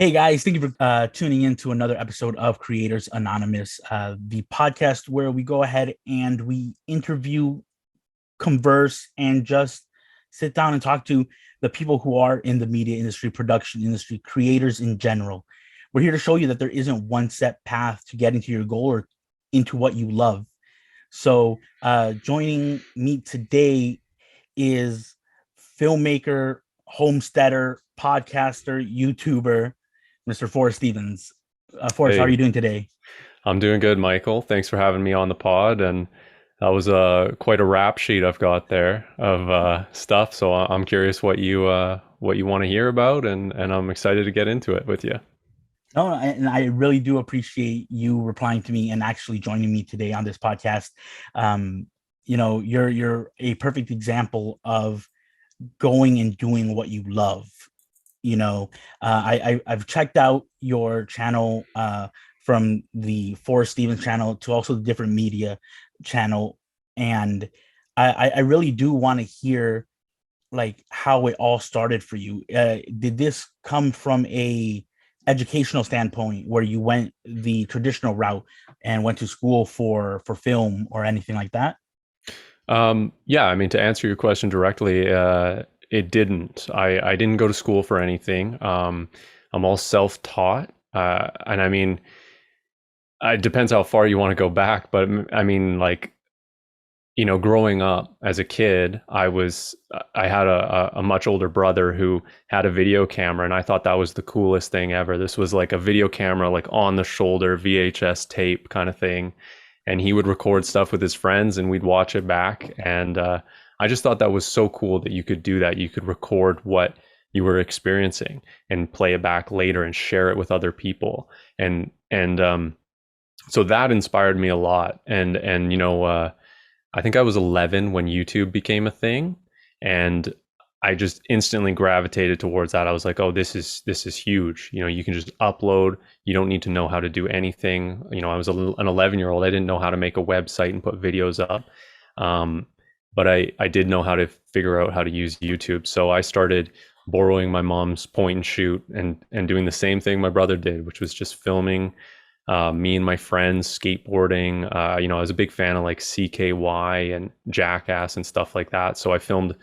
Hey guys, thank you for tuning in to another episode of Creators Anonymous, the podcast where we go ahead and we interview, converse, and just sit down and talk to the people who are in the media industry, production industry, creators in general. We're here to show you that there isn't one set path to getting to your goal or into what you love. So, joining me today is filmmaker, homesteader, podcaster, YouTuber, Mr. Forrest Stevens. Forrest, how are you Hey, doing today? I'm doing good, Michael. Thanks for having me on the pod. And that was quite a rap sheet I've got there of stuff. So I'm curious what you want to hear about, and I'm excited to get into it with you. No, and I really do appreciate you replying to me and actually joining me today on this podcast. Um, you're a perfect example of going and doing what you love. I've checked out your channel from the Forrest Stevens channel to also the different media channel, and I really do want to hear like how it all started for you. Did this come from a educational standpoint where you went the traditional route and went to school for film or anything like that? Yeah, I mean, to answer your question directly, it didn't. I didn't go to school for anything. I'm all self-taught, and I mean, it depends how far you want to go back, but I mean, like, growing up as a kid, I had a much older brother who had a video camera, and I thought that was the coolest thing ever. This was like a video camera, like on the shoulder VHS tape kind of thing, and he would record stuff with his friends, and we'd watch it back. And I just thought that was so cool that you could do that. You could record what you were experiencing and play it back later and share it with other people, and so that inspired me a lot. And I think I was 11 when YouTube became a thing, and I just instantly gravitated towards that. I was like, "Oh, this is huge. You can just upload. You don't need to know how to do anything." I was an 11-year-old. I didn't know how to make a website and put videos up, um, but I did know how to figure out how to use YouTube. So I started borrowing my mom's point and shoot and doing the same thing my brother did, which was just filming me and my friends skateboarding. I was a big fan of like CKY and Jackass and stuff like that. So I filmed,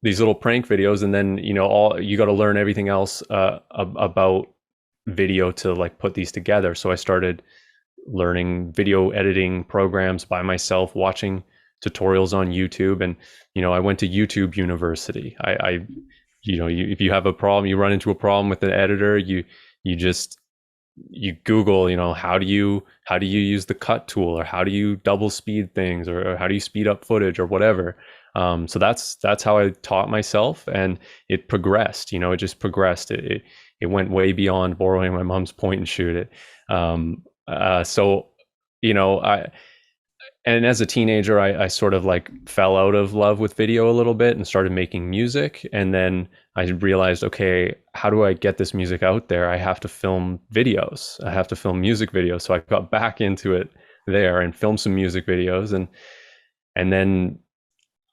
these little prank videos, and then, all you got to learn everything else about video to like put these together. So I started learning video editing programs by myself, watching tutorials on YouTube. And, I went to YouTube University. If you have a problem, you run into a problem with an editor, you just you Google, how do you use the cut tool, or how do you double speed things, or how do you speed up footage or whatever. So that's how I taught myself, and it progressed. It just progressed. It went way beyond borrowing my mom's point and shoot it. So I and as a teenager, I sort of like fell out of love with video a little bit and started making music. And then I realized, okay, how do I get this music out there? I have to film videos. I have to film music videos. So I got back into it there and filmed some music videos. And then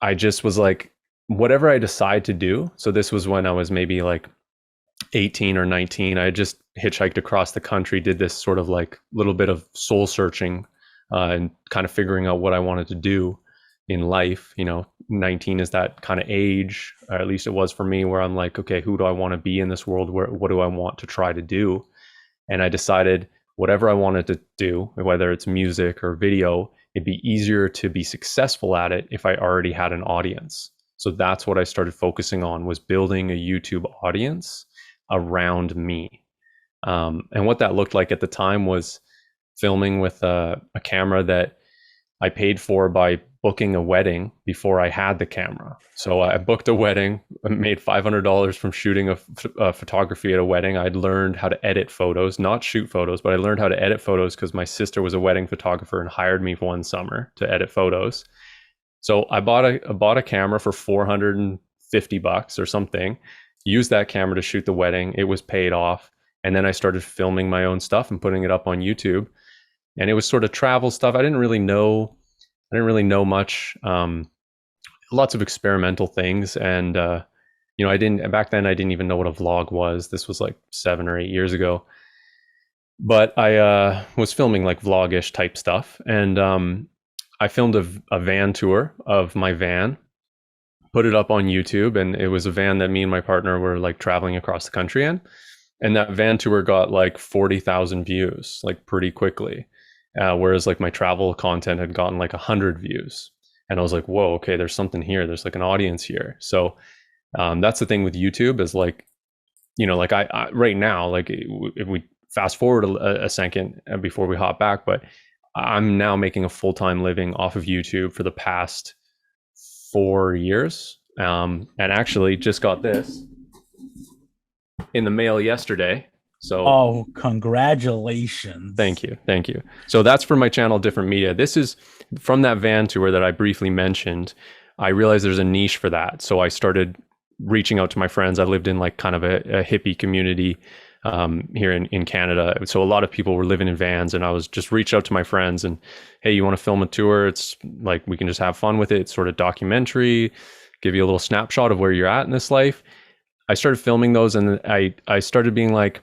I just was like, whatever I decide to do. So this was when I was maybe like 18 or 19. I just hitchhiked across the country, did this sort of like little bit of soul searching, and kind of figuring out what I wanted to do in life. 19 is that kind of age, or at least it was for me, where I'm like, okay, who do I want to be in this world? What do I want to try to do? And I decided whatever I wanted to do, whether it's music or video, it'd be easier to be successful at it if I already had an audience. So that's what I started focusing on, was building a YouTube audience around me. And what that looked like at the time was filming with a camera that I paid for by booking a wedding before I had the camera. So I booked a wedding, made $500 from shooting a photography at a wedding. I'd learned how to edit photos, not shoot photos, but I learned how to edit photos because my sister was a wedding photographer and hired me for one summer to edit photos. So I bought a camera for $450 or something, used that camera to shoot the wedding. It was paid off. And then I started filming my own stuff and putting it up on YouTube. And it was sort of travel stuff. I didn't really know much. Lots of experimental things, I didn't back then. I didn't even know what a vlog was. This was like 7 or 8 years ago. But I was filming like vlogish type stuff, and I filmed a van tour of my van, put it up on YouTube, and it was a van that me and my partner were like traveling across the country in. And that van tour got like 40,000 views, like pretty quickly. Whereas like my travel content had gotten like 100 views. And I was like, whoa, okay, there's something here. There's like an audience here. So that's the thing with YouTube is like, like I right now, like if we fast forward a second before we hop back, but I'm now making a full-time living off of YouTube for the past 4 years. And actually just got this in the mail yesterday. So, oh, congratulations. Thank you. So that's for my channel, Different Media. This is from that van tour that I briefly mentioned. I realized there's a niche for that. So I started reaching out to my friends. I lived in like kind of a hippie community here in Canada. So a lot of people were living in vans, and I was just reached out to my friends and, hey, you want to film a tour? It's like, we can just have fun with it. It's sort of documentary, give you a little snapshot of where you're at in this life. I started filming those, and I started being like,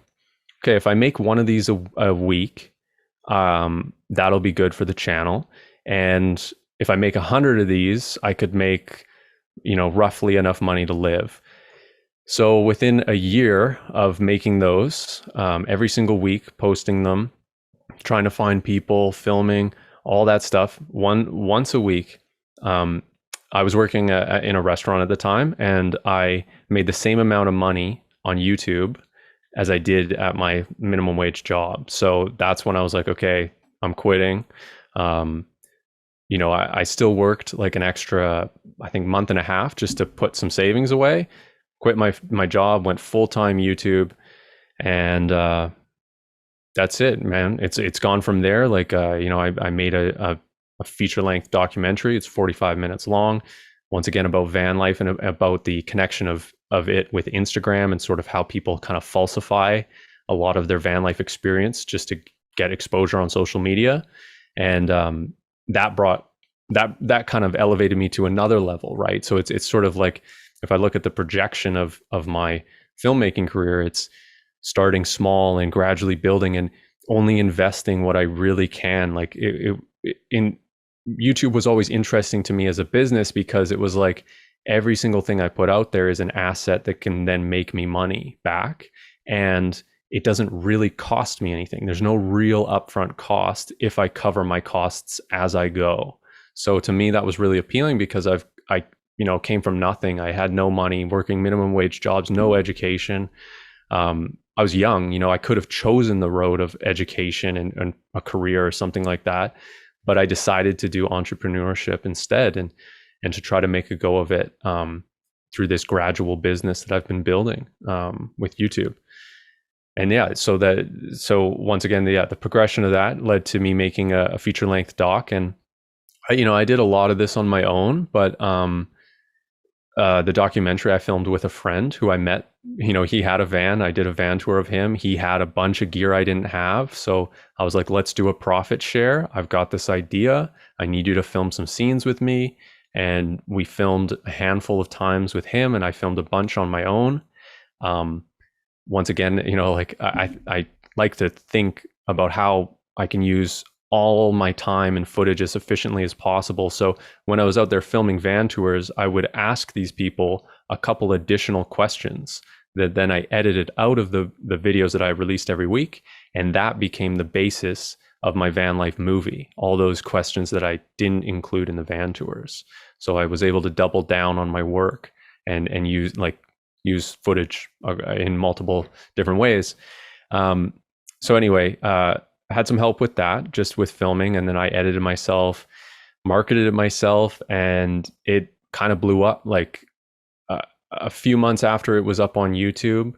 okay, if I make one of these a week, that'll be good for the channel. And if I make 100 of these, I could make, roughly enough money to live. So within a year of making those, every single week, posting them, trying to find people, filming, all that stuff, once a week, I was working in a restaurant at the time, and I made the same amount of money on YouTube as I did at my minimum wage job. So that's when I was like, okay, I'm quitting. I still worked like an extra, I think, month and a half just to put some savings away, quit my job, went full-time YouTube, and that's it, man. It's gone from there. Like, I made a feature-length documentary. It's 45 minutes long, once again about van life and about the connection of it with Instagram and sort of how people kind of falsify a lot of their van life experience just to get exposure on social media. And that kind of elevated me to another level, right? So it's sort of like, if I look at the projection of my filmmaking career, it's starting small and gradually building and only investing what I really can. Like in YouTube was always interesting to me as a business, because it was like every single thing I put out there is an asset that can then make me money back. And it doesn't really cost me anything. There's no real upfront cost if I cover my costs as I go. So to me, that was really appealing, because I came from nothing. I had no money, working minimum wage jobs, no education. I was young, I could have chosen the road of education and a career or something like that. But I decided to do entrepreneurship instead, and to try to make a go of it through this gradual business that I've been building with YouTube. And so once again, the progression of that led to me making a feature length doc. And I did a lot of this on my own, but the documentary I filmed with a friend who I met. He had a van. I did a van tour of him. He had a bunch of gear I didn't have. So I was like, let's do a profit share. I've got this idea. I need you to film some scenes with me. And we filmed a handful of times with him, and I filmed a bunch on my own. Once again, I like to think about how I can use all my time and footage as efficiently as possible. So when I was out there filming van tours, I would ask these people a couple additional questions that then I edited out of the videos that I released every week. And that became the basis of my van life movie, all those questions that I didn't include in the van tours. So I was able to double down on my work and use footage in multiple different ways. So anyway, I had some help with that, just with filming, and then I edited myself, marketed it myself, and it kind of blew up. Like a few months after it was up on YouTube,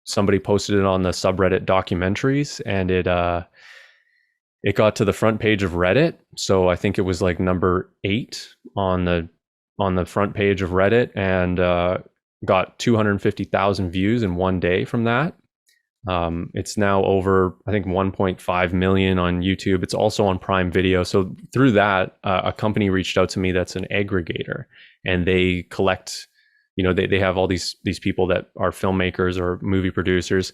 somebody posted it on the subreddit documentaries, and it got to the front page of Reddit. So I think it was like number 8 on the front page of Reddit, and got 250,000 views in one day from that. It's now over, I think, 1.5 million on YouTube. It's also on Prime Video. So through that, a company reached out to me that's an aggregator, and they collect they have all these people that are filmmakers or movie producers,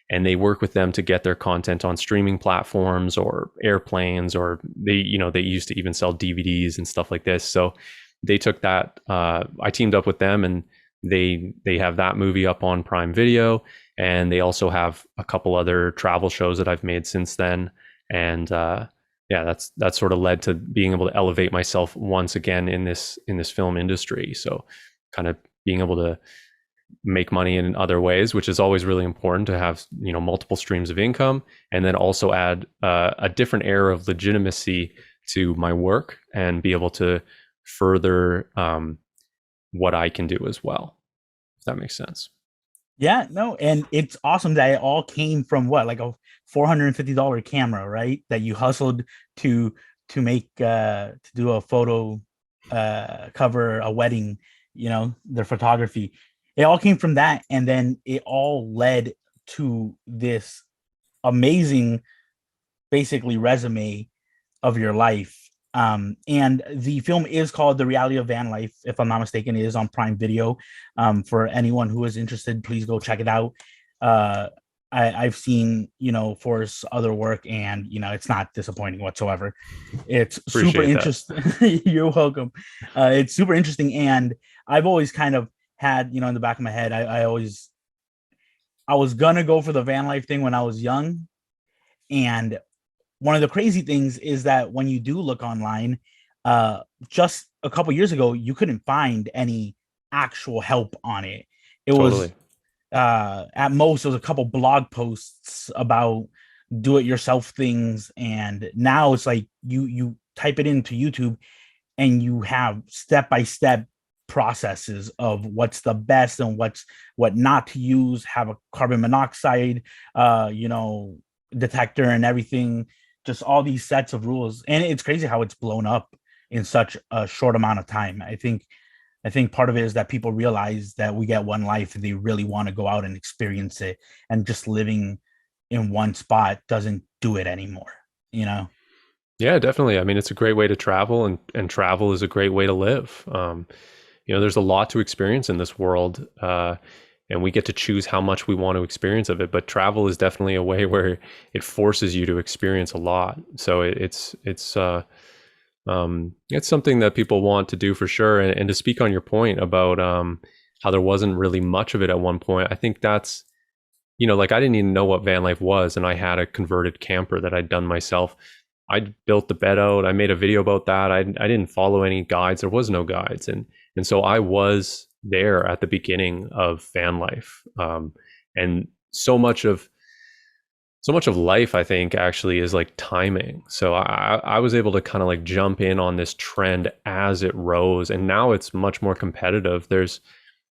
and they work with them to get their content on streaming platforms or airplanes, or they used to even sell DVDs and stuff like this. So they took that. I teamed up with them, and they have that movie up on Prime Video, and they also have a couple other travel shows that I've made since then. And yeah, that's sort of led to being able to elevate myself once again in this film industry. So kind of being able to make money in other ways, which is always really important to have, multiple streams of income, and then also add a different air of legitimacy to my work and be able to further what I can do as well, if that makes sense. Yeah, no, and it's awesome that it all came from what, like a $450 camera, right? That you hustled to make to do a photo cover a wedding, their photography. It all came from that, and then it all led to this amazing, basically, resume of your life. And the film is called The Reality of Van Life, if I'm not mistaken. It is on Prime Video. For anyone who is interested, please go check it out. I've seen, Forrest's other work, and it's not disappointing whatsoever. It's super Appreciate that. interesting. You're welcome. It's super interesting, and I've always kind of had, in the back of my head, I was gonna go for the van life thing when I was young, and one of the crazy things is that when you do look online, just a couple years ago, you couldn't find any actual help on it. It was Totally. at most it was a couple blog posts about do it yourself things, and now it's like you type it into YouTube and you have step by step processes of what's the best and what not to use, have a carbon monoxide detector and everything, just all these sets of rules. And it's crazy how it's blown up in such a short amount of time. I think part of it is that people realize that we get one life and they really want to go out and experience it, and just living in one spot doesn't do it anymore, Yeah, definitely. I mean, it's a great way to travel, and travel is a great way to live. There's a lot to experience in this world, and we get to choose how much we want to experience of it. But travel is definitely a way where it forces you to experience a lot. So it's something that people want to do for sure. And to speak on your point about how there wasn't really much of it at one point, I think that's, like I didn't even know what van life was, and I had a converted camper that I'd done myself. I built the bed out. I made a video about that. I didn't follow any guides. There was no guides, and so I was there at the beginning of van life. And so much of life, I think, actually is like timing. So I was able to kind of like jump in on this trend as it rose, and now it's much more competitive. There's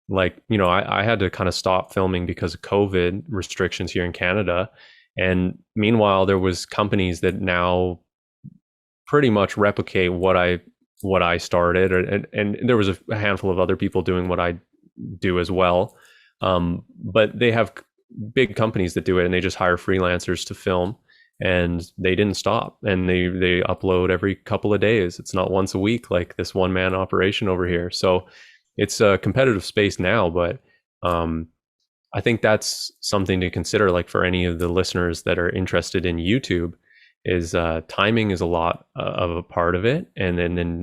like, I had to kind of stop filming because of COVID restrictions here in Canada. And meanwhile, there was companies that now pretty much replicate what I started, and there was a handful of other people doing what I do as well. But they have big companies that do it, and they just hire freelancers to film, and they didn't stop, and they upload every couple of days. It's not once a week like this one man operation over here. So it's a competitive space now, but I think that's something to consider, like for any of the listeners that are interested in YouTube, is timing is a lot of a part of it. And then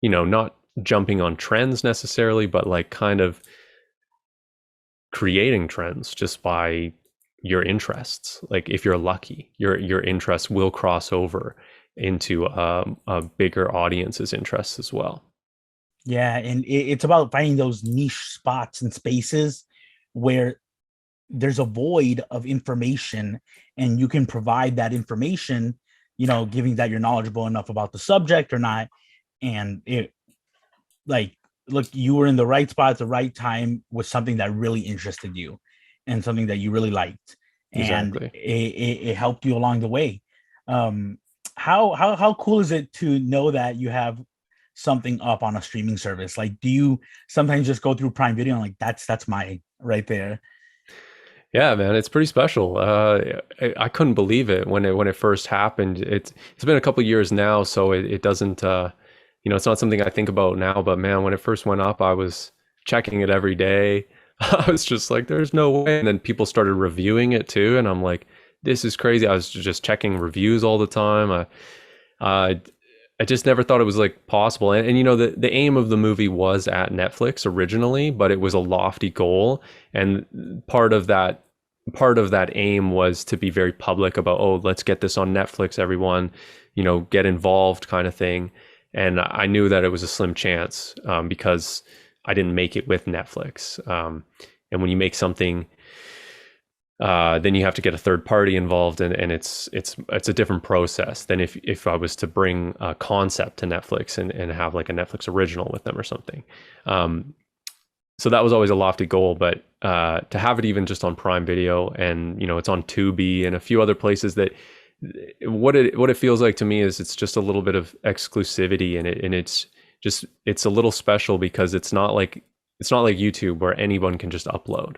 not jumping on trends necessarily, but like kind of creating trends just by your interests. Like if you're lucky, your interests will cross over into a bigger audience's interests as well. Yeah, and it's about finding those niche spots and spaces where there's a void of information, and you can provide that information, giving that you're knowledgeable enough about the subject or not. And it, like, look, you were in the right spot at the right time with something that really interested you and something that you really liked, and Exactly. it helped you along the way. How cool is it to know that you have something up on a streaming service? Like, do you sometimes just go through Prime Video and like that's my right there? Yeah, man, it's pretty special. I couldn't believe it when it first happened. It's been a couple years now, so it doesn't it's not something I think about now, but man, when it first went up, I was checking it every day. I was just like, there's no way. And then people started reviewing it too. And I'm like, this is crazy. I was just checking reviews all the time. I, I just never thought it was like possible. And the aim of the movie was at Netflix originally, but it was a lofty goal. And part of that aim was to be very public about, oh, let's get this on Netflix, everyone, get involved kind of thing. And I knew that it was a slim chance, because I didn't make it with Netflix. And when you make something, then you have to get a third party involved, and it's a different process than if I was to bring a concept to Netflix and have like a Netflix original with them or something. So that was always a lofty goal, but to have it even just on Prime Video, and it's on Tubi and a few other places, that what it feels like to me is it's just a little bit of exclusivity in it, and it's a little special because it's not like YouTube where anyone can just upload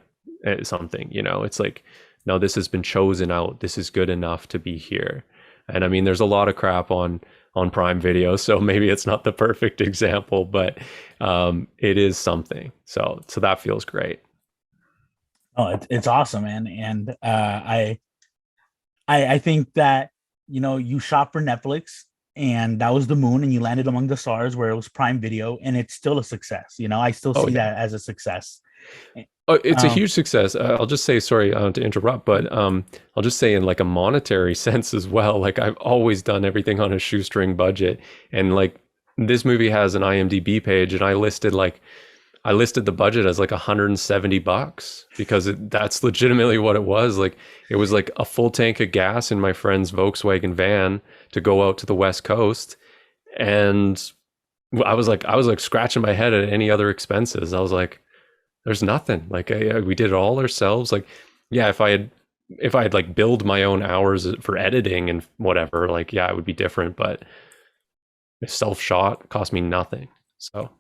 something. It's like, no, this has been chosen out. This is good enough to be here. And I mean, there's a lot of crap on Prime Video, so maybe it's not the perfect example, but it is something. So that feels great. Oh, it's awesome, man. And I think that you shot for Netflix, and that was the moon, and you landed among the stars where it was Prime Video, and it's still a success. I still Oh see yeah. that as a success. Oh, it's a Um, huge success. I'll just say, sorry to interrupt, but I'll just say in like a monetary sense as well. Like I've always done everything on a shoestring budget, and like this movie has an IMDb page, and I listed the budget as like $170 because that's legitimately what it was. Like it was like a full tank of gas in my friend's Volkswagen van to go out to the West Coast, and I was like scratching my head at any other expenses. I was like, there's nothing. Like we did it all ourselves. Like, yeah, if I had like billed my own hours for editing and whatever, like, yeah, it would be different. But self shot cost me nothing. So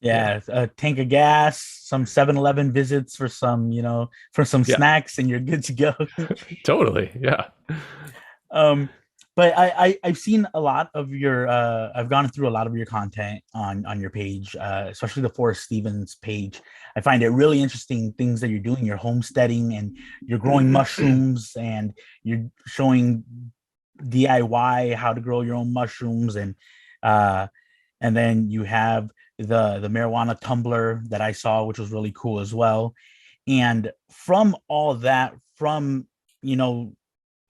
yeah, yeah, a tank of gas, some 7-Eleven visits for some yeah, snacks, and you're good to go. totally, yeah. um but I've seen a lot of your I've gone through a lot of your content on your page, especially the Forrest Stevens page. I find it really interesting, things that you're doing. You're homesteading, and you're growing mushrooms, and you're showing DIY how to grow your own mushrooms, uh and then you have the marijuana tumbler that I saw, which was really cool as well. And from all that, from you know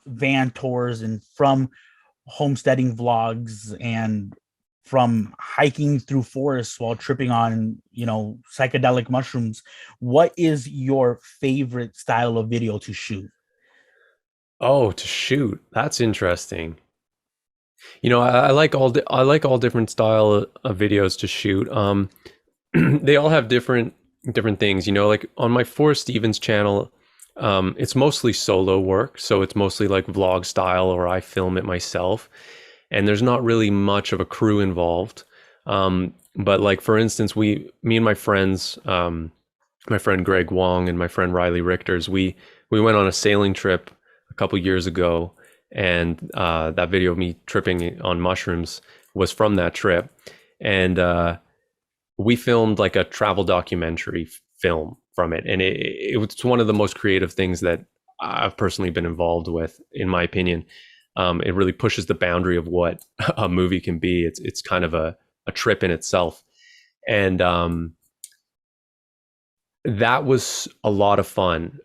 van tours, and from homesteading vlogs, and from hiking through forests while tripping on psychedelic mushrooms, what is your favorite style of video to shoot? Oh, to shoot, that's interesting. I like all different style of videos to shoot. They all have different things. Like on my Forrest Stevens channel, it's mostly solo work, so it's mostly like vlog style, or I film it myself, and there's not really much of a crew involved. But like for instance, me and my friends, my friend Greg Wong and my friend Riley Richters, we went on a sailing trip a couple years ago, and that video of me tripping on mushrooms was from that trip, and we filmed like a travel documentary film from it, and it was one of the most creative things that I've personally been involved with, in my opinion. It really pushes the boundary of what a movie can be. It's kind of a trip in itself, and that was a lot of fun,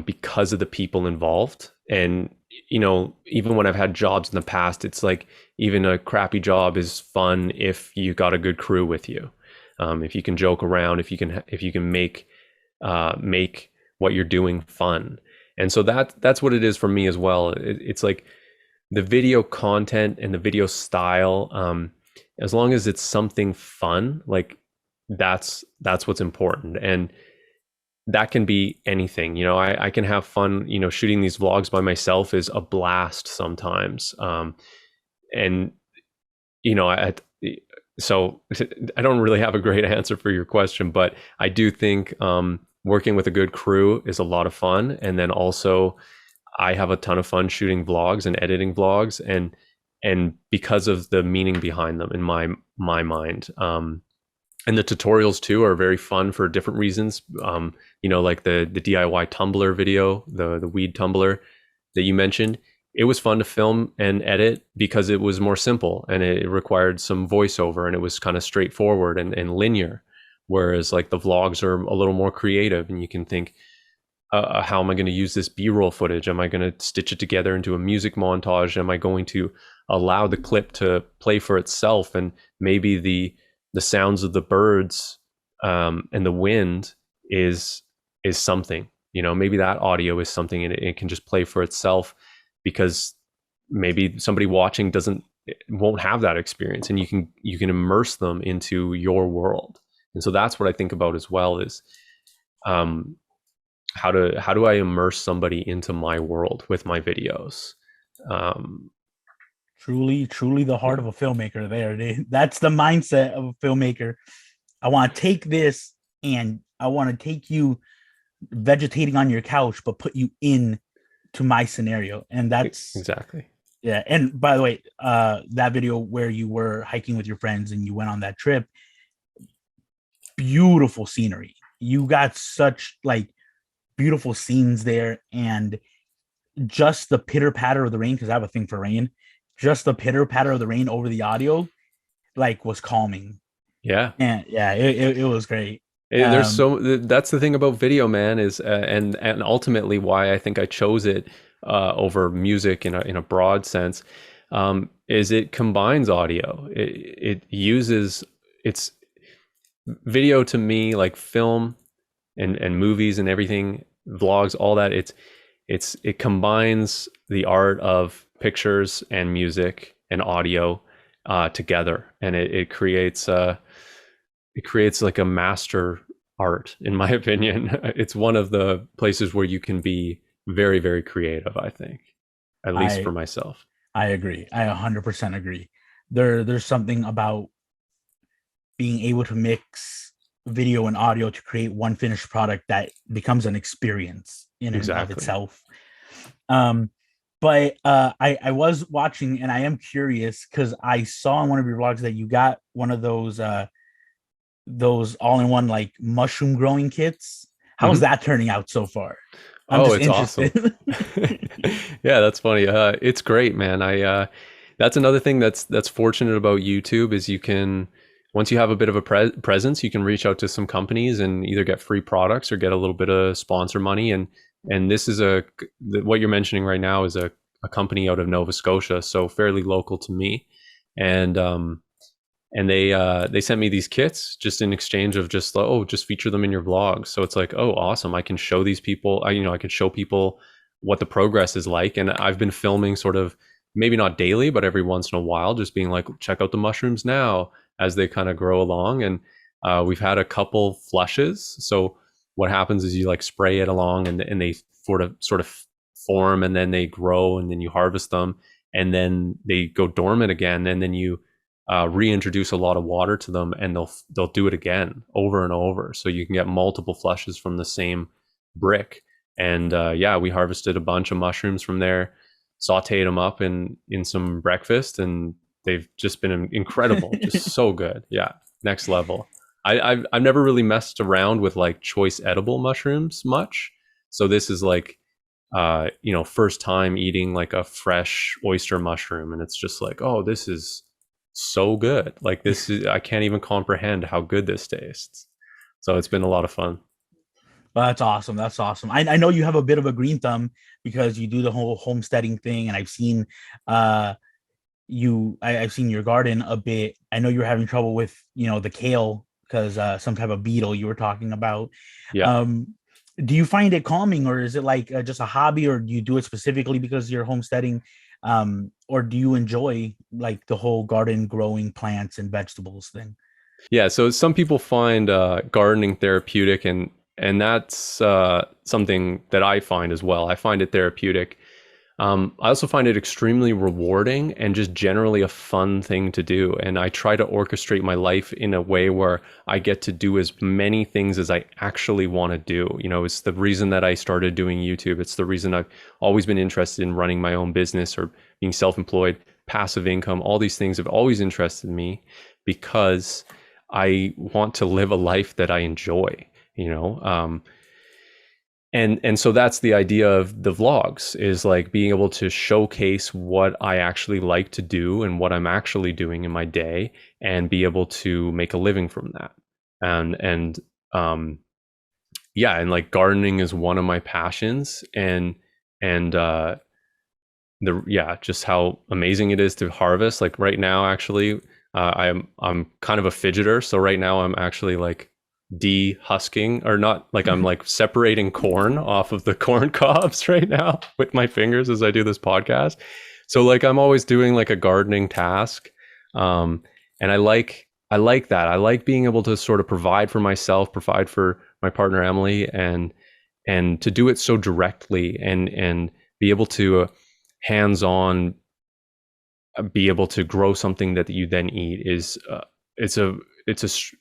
because of the people involved. And even when I've had jobs in the past, it's like even a crappy job is fun if you got a good crew with you. If you can joke around, if you can make what you're doing fun. And so that's what it is for me as well. It's like the video content and the video style, as long as it's something fun, like that's what's important. And that can be anything. I can have fun. Shooting these vlogs by myself is a blast sometimes. And I so I don't really have a great answer for your question, but I do think working with a good crew is a lot of fun. And then also, I have a ton of fun shooting vlogs and editing vlogs, and and because of the meaning behind them in my mind. And the tutorials too are very fun for different reasons. Like the DIY tumbler video, the weed tumbler that you mentioned. It was fun to film and edit because it was more simple and it required some voiceover, and it was kind of straightforward and linear. Whereas like the vlogs are a little more creative, and you can think, how am I going to use this B-roll footage? Am I going to stitch it together into a music montage? Am I going to allow the clip to play for itself? And maybe the sounds of the birds and the wind is something. Maybe that audio is something, and it can just play for itself, because maybe somebody watching won't have that experience, and you can immerse them into your world. And so that's what I think about as well, is how do I immerse somebody into my world with my videos? Truly the heart of a filmmaker there. That's the mindset of a filmmaker. I want to take this and I want to take you vegetating on your couch, but put you in to my scenario. And that's exactly. Yeah. And by the way, that video where you were hiking with your friends and you went on that trip, beautiful scenery. You got such like beautiful scenes there, and just the pitter patter of the rain, because I have a thing for rain. Just the pitter patter of the rain over the audio, like, was calming. Yeah, and it was great. That's the thing about video, man, is and ultimately why I think I chose it over music in a broad sense, is it combines audio. It uses it's video to me, like film and movies and everything, vlogs, all that. It combines the art of pictures and music and audio together, and it creates like a master art, in my opinion. It's one of the places where you can be very, very creative, I think, at least for myself. I agree. I 100% agree. There's something about being able to mix video and audio to create one finished product that becomes an experience in and of itself. But I was watching, and I am curious because I saw in one of your vlogs that you got one of those all-in-one like mushroom growing kits. How's that turning out so far? It's awesome. Yeah, that's funny. It's great, man. That's another thing that's fortunate about YouTube, is you can, once you have a bit of a presence, you can reach out to some companies and either get free products or get a little bit of sponsor money. And this is what you're mentioning right now is a company out of Nova Scotia, so fairly local to me. And they sent me these kits just in exchange of just feature them in your vlog. So it's like, oh, awesome. I can show these people, I can show people what the progress is like. And I've been filming sort of, maybe not daily, but every once in a while, just being like, check out the mushrooms now as they kind of grow along. And we've had a couple flushes. So what happens is you like spray it along, and they sort of form, and then they grow, and then you harvest them, and then they go dormant again, and then you reintroduce a lot of water to them, and they'll do it again over and over. So you can get multiple flushes from the same brick. And we harvested a bunch of mushrooms from there, sauteed them up in some breakfast, and they've just been incredible. Just so good. Yeah, next level. I've never really messed around with like choice edible mushrooms much, so this is like first time eating like a fresh oyster mushroom, and it's just like, oh, this is so good. Like, this is, I can't even comprehend how good this tastes. So it's been a lot of fun. Well, that's awesome. That's awesome. I know you have a bit of a green thumb because you do the whole homesteading thing, and I've seen I've seen your garden a bit. I know you're having trouble with the kale because some type of beetle you were talking about. Yeah. Do you find it calming, or is it like just a hobby, or do you do it specifically because you're homesteading, or do you enjoy like the whole garden growing plants and vegetables thing? Yeah, so some people find gardening therapeutic, and that's something that I find as well. I find it therapeutic. I also find it extremely rewarding and just generally a fun thing to do. And I try to orchestrate my life in a way where I get to do as many things as I actually want to do. It's the reason that I started doing YouTube. It's the reason I've always been interested in running my own business or being self-employed. passive income, all these things have always interested me because I want to live a life that I enjoy, you know. And so that's the idea of the vlogs, is like being able to showcase what I actually like to do and what I'm actually doing in my day, and be able to make a living from that. And yeah, and like gardening is one of my passions, and just how amazing it is to harvest. Like right now, actually, I'm kind of a fidgeter, so right now I'm actually like de-husking, or not, like I'm like separating corn off of the corn cobs right now with my fingers as I do this podcast. So like I'm always doing like a gardening task, and I like that. I like being able to sort of provide for myself, provide for my partner Emily, and to do it so directly, and be able to hands-on be able to grow something that you then eat is it's a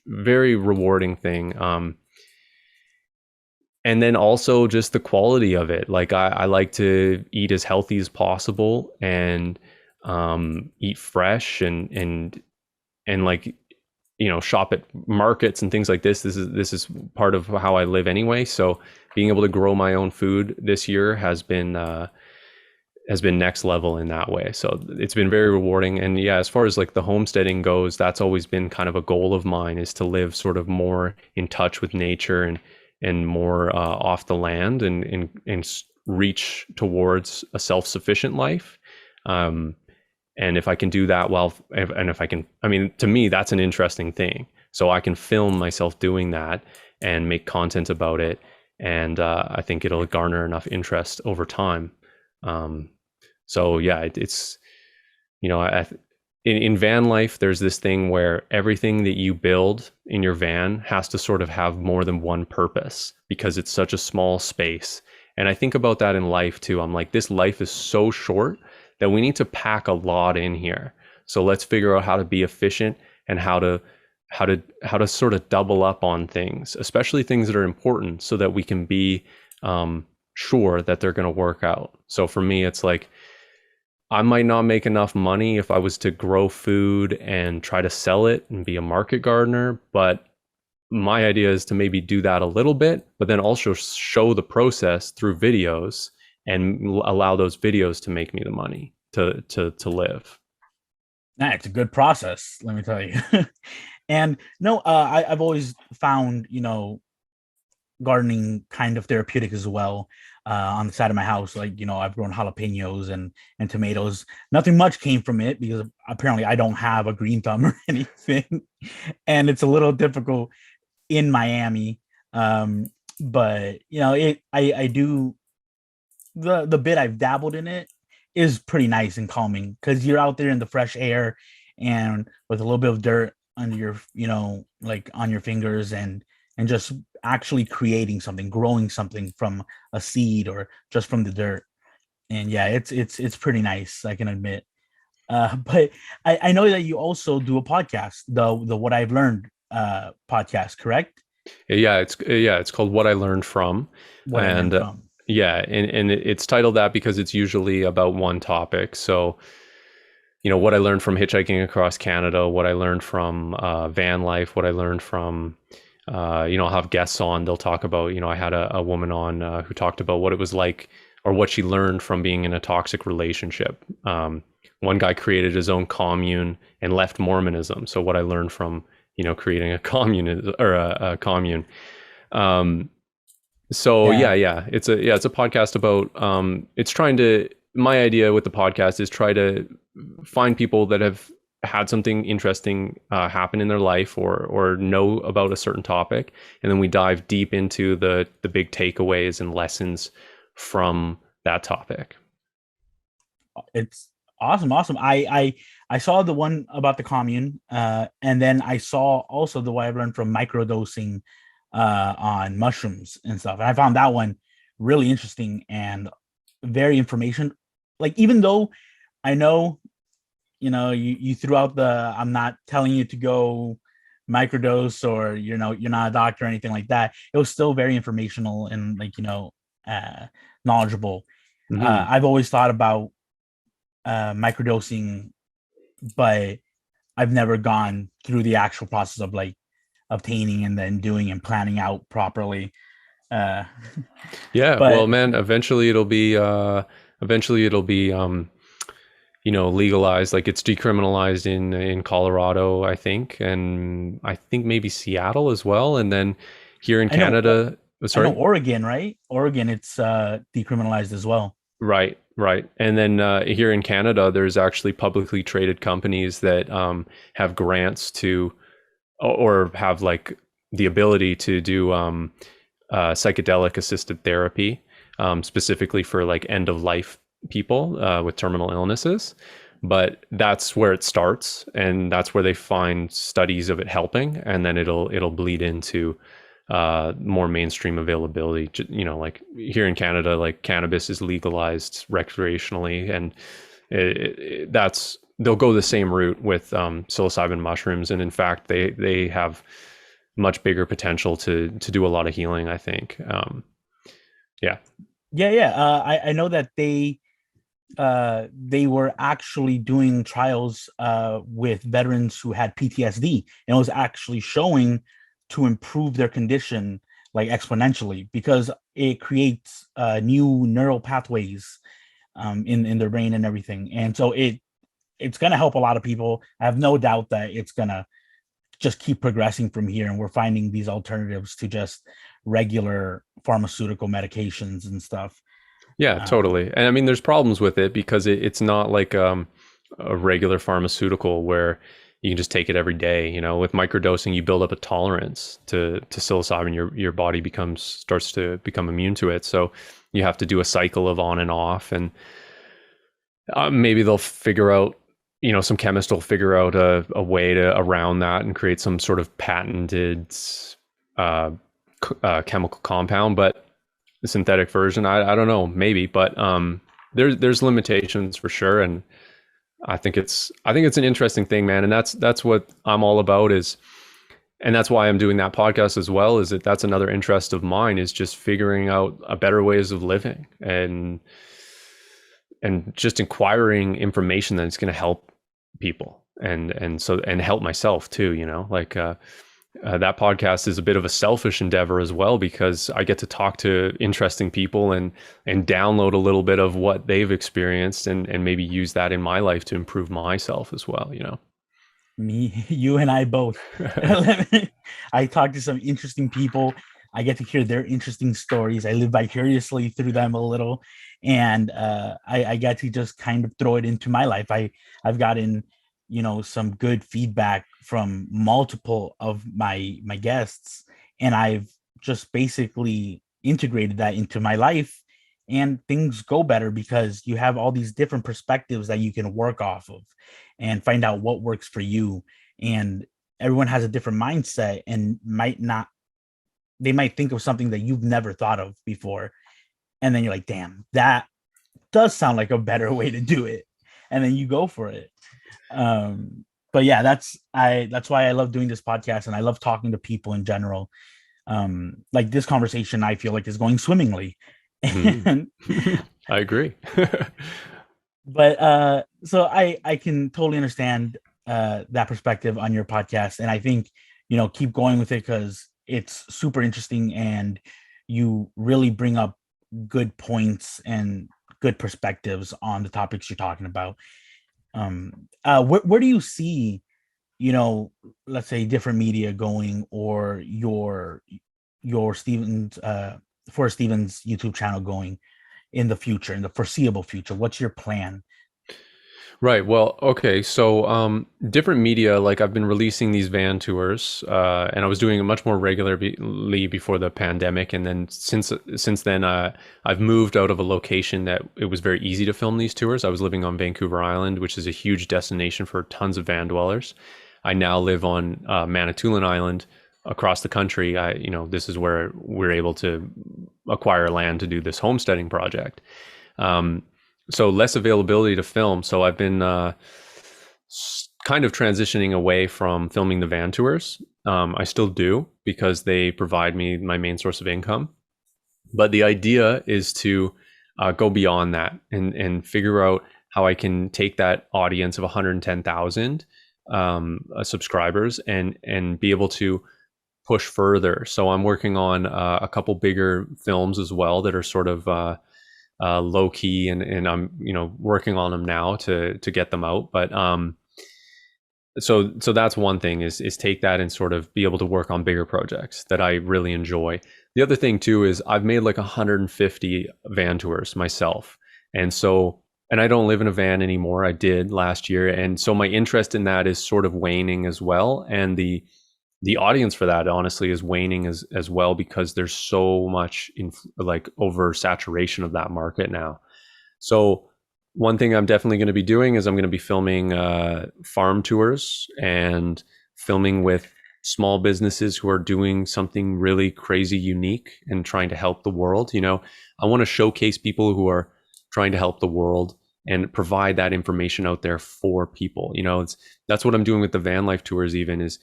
very rewarding thing. And then also just the quality of it. Like I like to eat as healthy as possible, and eat fresh, and like, you know, shop at markets and things like this. This is part of how I live anyway. So being able to grow my own food this year has been next level in that way. So it's been very rewarding. And yeah, as far as like the homesteading goes, that's always been kind of a goal of mine, is to live sort of more in touch with nature, and more off the land, and reach towards a self-sufficient life. And if I can do that and if I can, I mean, to me, that's an interesting thing. So I can film myself doing that and make content about it. And I think it'll garner enough interest over time. So yeah, it's, you know, in van life, there's this thing where everything that you build in your van has to sort of have more than one purpose, because it's such a small space. And I think about that in life too. I'm like, this life is so short that we need to pack a lot in here. So let's figure out how to be efficient, and how to sort of double up on things, especially things that are important, so that we can be sure that they're going to work out. So for me, it's like, I might not make enough money if I was to grow food and try to sell it and be a market gardener, but my idea is to maybe do that a little bit, but then also show the process through videos, and allow those videos to make me the money to live. Nah, it's a good process, let me tell you. And no, I've always found, you know, gardening kind of therapeutic as well. On the side of my house, like, you know, I've grown jalapenos and tomatoes. Nothing much came from it, because apparently I don't have a green thumb or anything, and it's a little difficult in Miami. But you know, I do, the bit I've dabbled in it is pretty nice and calming, because you're out there in the fresh air, and with a little bit of dirt under your, you know, like on your fingers, and just actually creating something, growing something from a seed or just from the dirt. And yeah, it's pretty nice, I can admit. But I know that you also do a podcast, the What I've Learned podcast, correct? It's called What I Learned From. What I And learned from. yeah, and it's titled that because it's usually about one topic. So, you know, what I learned from hitchhiking across Canada, what I learned from van life, what I learned from, you know, I'll have guests on. They'll talk about, you know, I had a woman on who talked about what it was like, or what she learned from being in a toxic relationship. One guy created his own commune and left Mormonism. So what I learned from, you know, creating a commune, or a commune. So it's a podcast about, it's trying to, my idea with the podcast is try to find people that have had something interesting happen in their life, or know about a certain topic, and then we dive deep into the big takeaways and lessons from that topic. It's awesome. I saw the one about the commune, and then I saw also the one I've learned from microdosing on mushrooms and stuff. And I found that one really interesting and very information. Like, even though I know, you know, you threw out the, I'm not telling you to go microdose, or, you know, you're not a doctor or anything like that. It was still very informational and, like, you know, knowledgeable. Mm-hmm. I've always thought about microdosing, but I've never gone through the actual process of like obtaining and then doing and planning out properly. Uh, Yeah, well, but man, eventually it'll be legalized. Like it's decriminalized in Colorado, I think, and I think maybe Seattle as well, and then here in I know, Canada, I know sorry. Oregon, right? Oregon, it's decriminalized as well. Right, right. And then here in Canada, there's actually publicly traded companies that have grants to, or have like the ability to do psychedelic assisted therapy, specifically for like end of life people with terminal illnesses. But that's where it starts, and that's where they find studies of it helping, and then it'll bleed into more mainstream availability. Like here in Canada, like cannabis is legalized recreationally, and that's they'll go the same route with psilocybin mushrooms, and in fact, they have much bigger potential to do a lot of healing, I think. Yeah. Yeah, yeah. I know that they were actually doing trials with veterans who had PTSD, and it was actually showing to improve their condition like exponentially because it creates new neural pathways in their brain and everything. And so it's gonna help a lot of people. I have no doubt that it's gonna just keep progressing from here, and we're finding these alternatives to just regular pharmaceutical medications and stuff. Yeah, Um, totally. And I mean, there's problems with it because it's not like a regular pharmaceutical where you can just take it every day. With microdosing, you build up a tolerance to psilocybin. Your body starts to become immune to it. So you have to do a cycle of on and off, and maybe they'll figure out. Some chemist will figure out a way to around that and create some sort of patented uh, chemical compound, but the synthetic version. I don't know, maybe, but there's limitations for sure, and I think it's an interesting thing, man, and that's what I'm all about and that's why I'm doing that podcast as well. Is that's another interest of mine, is just figuring out a better ways of living and just inquiring information that's going to help people and help myself too. Like that podcast is a bit of a selfish endeavor as well, because I get to talk to interesting people and download a little bit of what they've experienced and maybe use that in my life to improve myself as well. Me, you, and I both. I talk to some interesting people. I get to hear their interesting stories. I live vicariously through them a little, and I get to just kind of throw it into my life. I've gotten, some good feedback from multiple of my guests, and I've just basically integrated that into my life, and things go better because you have all these different perspectives that you can work off of and find out what works for you. And everyone has a different mindset and might not, they might think of something that you've never thought of before, and then you're like, damn, that does sound like a better way to do it, and then you go for it. But yeah, that's why I love doing this podcast, and I love talking to people in general. Like this conversation, I feel like is going swimmingly. Mm. And I agree. but so I can totally understand that perspective on your podcast, and I think keep going with it because it's super interesting, and you really bring up good points and good perspectives on the topics you're talking about. Where do you see, you know let's say different media going, or your Stevens Forrest Stevens YouTube channel going in the future, in the foreseeable future? What's your plan? Right. Well, okay. So, different media, like I've been releasing these van tours, and I was doing it much more regularly before the pandemic. And then since then, I've moved out of a location that it was very easy to film these tours. I was living on Vancouver Island, which is a huge destination for tons of van dwellers. I now live on Manitoulin Island across the country. This is where we're able to acquire land to do this homesteading project. Um, so less availability to film. So I've been kind of transitioning away from filming the van tours. I still do because they provide me my main source of income. But the idea is to go beyond that and figure out how I can take that audience of 110,000 subscribers and be able to push further. So I'm working on a couple bigger films as well that are sort of low key, and I'm working on them now to get them out. But so that's one thing is take that and sort of be able to work on bigger projects that I really enjoy. The other thing too is I've made like 150 van tours myself, and I don't live in a van anymore. I did last year, and so my interest in that is sort of waning as well, and the audience for that honestly is waning as well, because there's so much like oversaturation of that market now. So one thing I'm definitely going to be doing is I'm going to be filming farm tours and filming with small businesses who are doing something really crazy unique and trying to help the world. I want to showcase people who are trying to help the world and provide that information out there for people. That's what I'm doing with the van life tours. Even is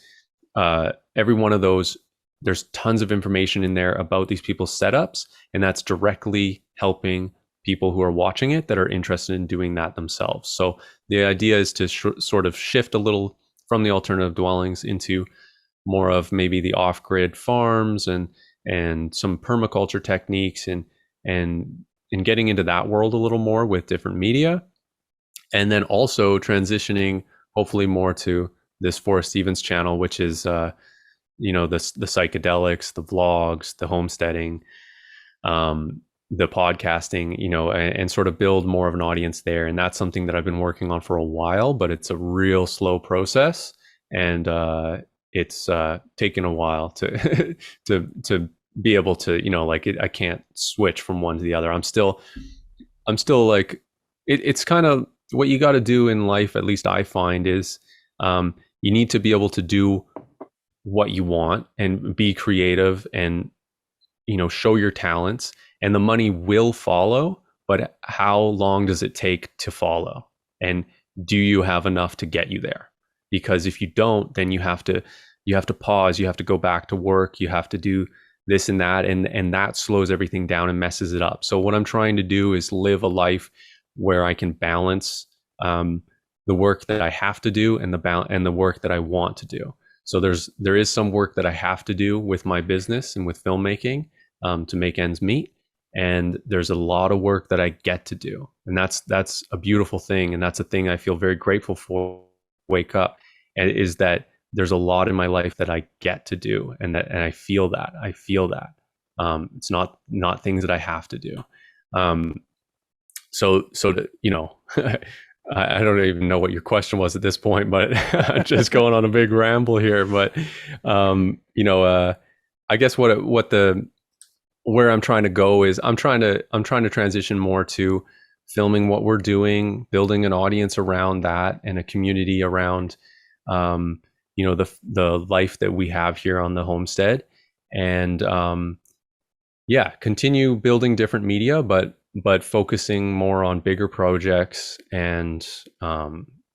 every one of those, there's tons of information in there about these people's setups, and that's directly helping people who are watching it that are interested in doing that themselves. So the idea is to sort of shift a little from the alternative dwellings into more of maybe the off-grid farms and some permaculture techniques and getting into that world a little more with different media, and then also transitioning hopefully more to this Forrest Stevens channel, which is the psychedelics, the vlogs, the homesteading, the podcasting, and sort of build more of an audience there. And that's something that I've been working on for a while, but it's a real slow process, and it's taken a while to to be able to I can't switch from one to the other. I'm still like it's kind of what you got to do in life. At least I find is you need to be able to do what you want and be creative and show your talents, and the money will follow. But how long does it take to follow? And do you have enough to get you there? Because if you don't, then you have to pause, you have to go back to work, you have to do this and that, and that slows everything down and messes it up. So what I'm trying to do is live a life where I can balance the work that I have to do and the work that I want to do. So there is some work that I have to do with my business and with filmmaking to make ends meet, and there's a lot of work that I get to do, and that's a beautiful thing, and that's a thing I feel very grateful for. Wake up, and is that there's a lot in my life that I get to do, and I feel that. It's not things that I have to do. So I don't even know what your question was at this point, but just going on a big ramble here. But I guess where I'm trying to go is I'm trying to transition more to filming what we're doing, building an audience around that, and a community around the life that we have here on the homestead, and continue building different media, but focusing more on bigger projects and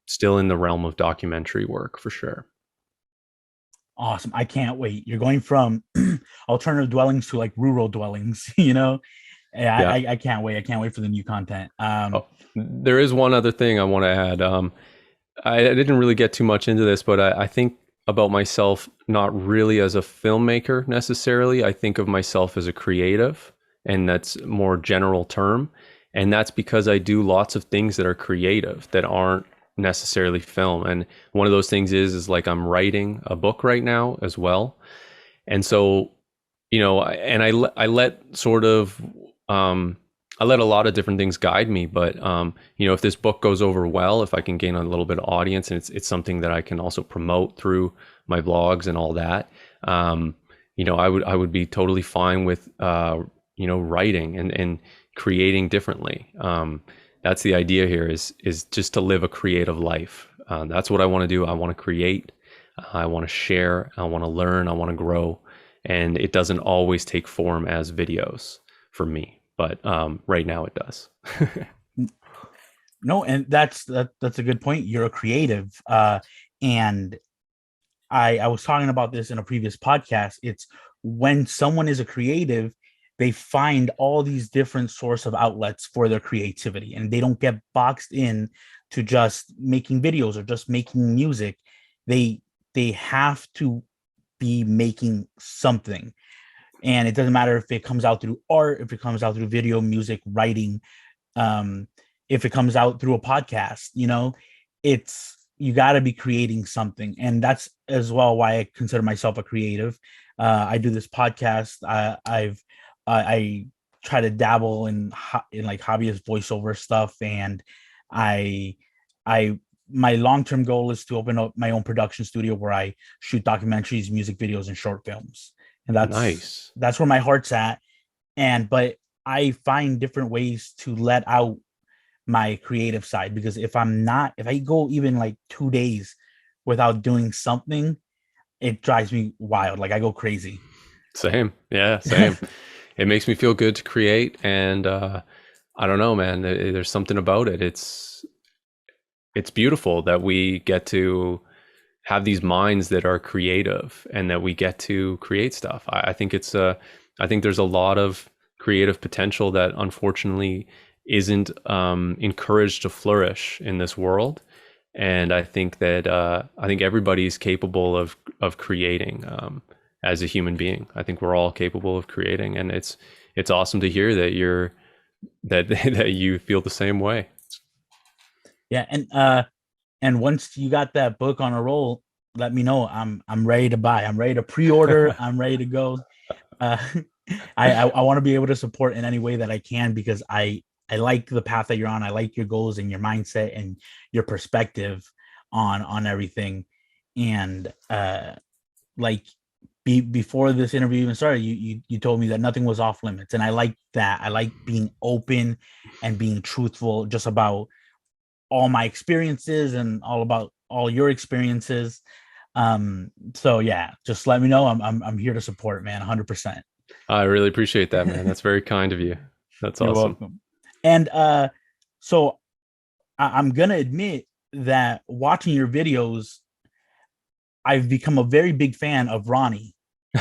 still in the realm of documentary work for sure. Awesome. I can't wait. You're going from alternative dwellings to like rural dwellings, Yeah, I can't wait. I can't wait for the new content. There is one other thing I want to add. I didn't really get too much into this, but I think about myself not really as a filmmaker necessarily. I think of myself as a creative, and that's a more general term. And that's because I do lots of things that are creative that aren't necessarily film. And one of those things is like I'm writing a book right now as well. And so, I let sort of I let a lot of different things guide me, but if this book goes over well, if I can gain a little bit of audience, and it's something that I can also promote through my vlogs and all that, I would be totally fine with writing and creating differently. That's the idea here is just to live a creative life. That's what I want to do. I want to create. I want to share. I want to learn. I want to grow, and it doesn't always take form as videos for me. But right now it does. No, and that's a good point. You're a creative, and I was talking about this in a previous podcast. It's when someone is a creative, they find all these different source of outlets for their creativity, and they don't get boxed in to just making videos or just making music. They have to be making something, and it doesn't matter if it comes out through art, if it comes out through video, music, writing, um, if it comes out through a podcast. It's, you got to be creating something, and that's as well why I consider myself a creative. I do this podcast. I try to dabble in like hobbyist voiceover stuff, and I I my long-term goal is to open up my own production studio where I shoot documentaries, music videos, and short films. And Nice. that's where my heart's at. And but I find different ways to let out my creative side, because if I go even like 2 days without doing something, it drives me wild. Like I go crazy. Same. Yeah, same. It makes me feel good to create, and I don't know, man. There's something about it. It's beautiful that we get to have these minds that are creative and that we get to create stuff. I think I think there's a lot of creative potential that unfortunately isn't encouraged to flourish in this world. And I think that I think everybody's capable of creating as a human being. I think we're all capable of creating, and it's awesome to hear that that you feel the same way. Yeah, and once you got that book on a roll, let me know. I'm ready to buy. I'm ready to pre-order. I'm ready to go. Uh, I want to be able to support in any way that I can, because I like the path that you're on. I like your goals and your mindset and your perspective on everything. And like before this interview even started, you told me that nothing was off limits, and I like that. I like being open and being truthful just about all my experiences and all about all your experiences. So yeah, just let me know. I'm here to support, man, 100%. I really appreciate that, man. That's very kind of you. That's You're awesome. welcome. And so I'm gonna admit that watching your videos, I've become a very big fan of Ronnie,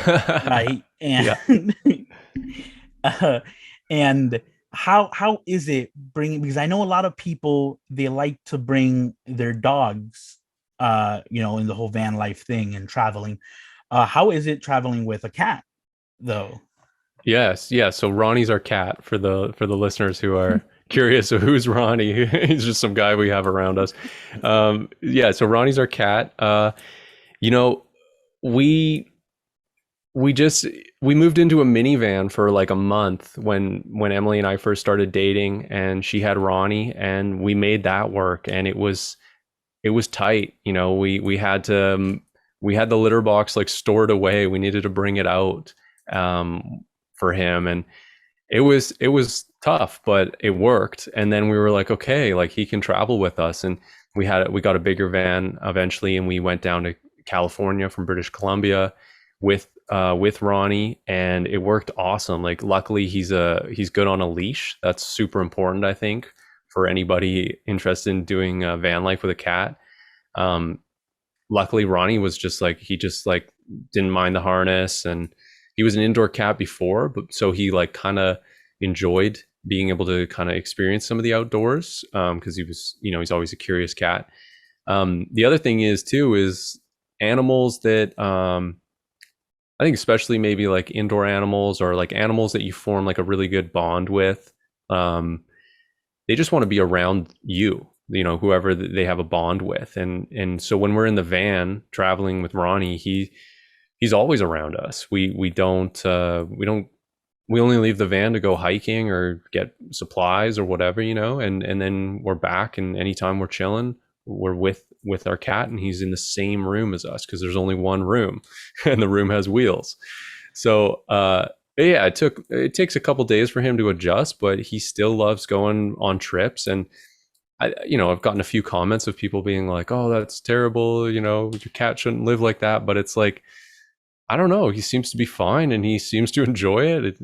right? Yeah. And uh, and how is it bringing? Because I know a lot of people, they like to bring their dogs, in the whole van life thing and traveling. How is it traveling with a cat, though? Yes, yeah. So Ronnie's our cat for the listeners who are curious. So who's Ronnie? He's just some guy we have around us. Yeah. So Ronnie's our cat. You know, we we just we moved into a minivan for like a month when Emily and I first started dating, and she had Ronnie, and we made that work, and it was tight. We had the litter box like stored away. We needed to bring it out for him, and it was tough, but it worked. And then we were like, okay, like he can travel with us, and we got a bigger van eventually, and we went down to California from British Columbia with Ronnie, and it worked awesome. Like luckily he's good on a leash. That's super important, I think, for anybody interested in doing van life with a cat. Um, Luckily Ronnie was he just like didn't mind the harness, and he was an indoor cat before, but so he like kind of enjoyed being able to kind of experience some of the outdoors, because he was, he's always a curious cat. The other thing is animals that I think especially maybe like indoor animals or like animals that you form like a really good bond with. They just want to be around you, whoever they have a bond with. And so when we're in the van traveling with Ronnie, he's always around us. We only leave the van to go hiking or get supplies or whatever, and then we're back, and anytime we're chilling, we're with our cat, and he's in the same room as us because there's only one room and the room has wheels. So yeah, it takes a couple days for him to adjust, but he still loves going on trips. And I've gotten a few comments of people being like, oh, that's terrible, your cat shouldn't live like that. But it's like, I don't know, he seems to be fine and he seems to enjoy it.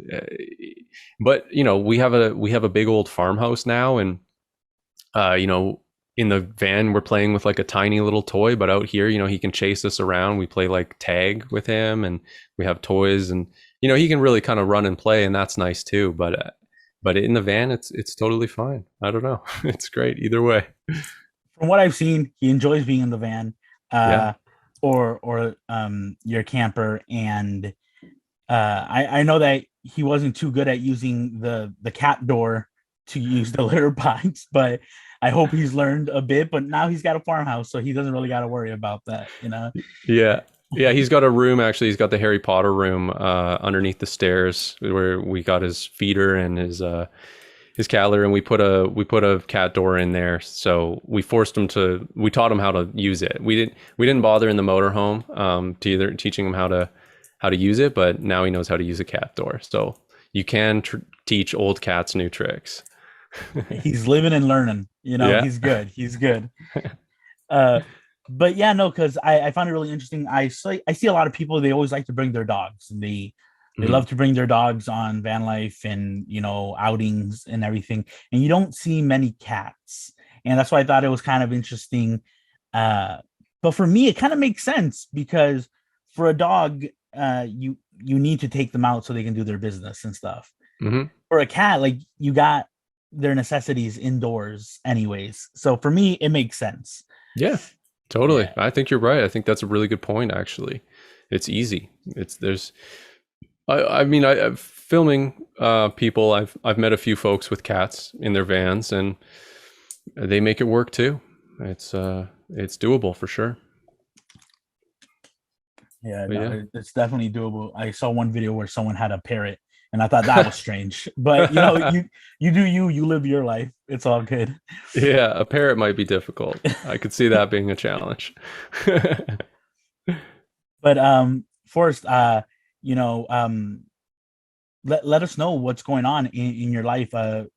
But we have a big old farmhouse now, and in the van we're playing with like a tiny little toy, but out here, he can chase us around. We play like tag with him, and we have toys, and you know, he can really kind of run and play, and that's nice too. But in the van, it's totally fine. I don't know. It's great either way. From what I've seen, he enjoys being in the van, Yeah. uh, or your camper, and I know that he wasn't too good at using the cat door to use the litter box, but I hope he's learned a bit. But now he's got a farmhouse, so he doesn't really got to worry about that, you know. Yeah. Yeah, he's got a room actually. He's got the Harry Potter room underneath the stairs where we got his feeder and his cat litter, and we put a cat door in there. So we taught him how to use it. We didn't bother in the motorhome to either teaching him how to use it, but now he knows how to use a cat door. So you can teach old cats new tricks. He's living and learning, you know. Yeah. He's good. He's good. Uh, but yeah, no, because I found it really interesting. I see a lot of people, they always like to bring their dogs, and they Mhm. love to bring their dogs on van life and, you know, outings and everything. And you don't see many cats. And that's why I thought it was kind of interesting. Uh, but for me, it kind of makes sense because for a dog, you need to take them out so they can do their business and stuff. Mhm. For a cat, like, you got their necessities indoors anyways. So for me, it makes sense. Yeah. Totally. Yeah. I think you're right. I think that's a really good point actually. It's easy. It's there's I mean, I'm filming people. I've met a few folks with cats in their vans, and they make it work too. It's doable for sure. Yeah, But no, yeah, it's definitely doable. I saw one video where someone had a parrot, and I thought that was strange. But you know, you do you live your life. It's all good. yeah, a parrot might be difficult. I could see that being a challenge. But Forrest, you know, let us know what's going on in your life.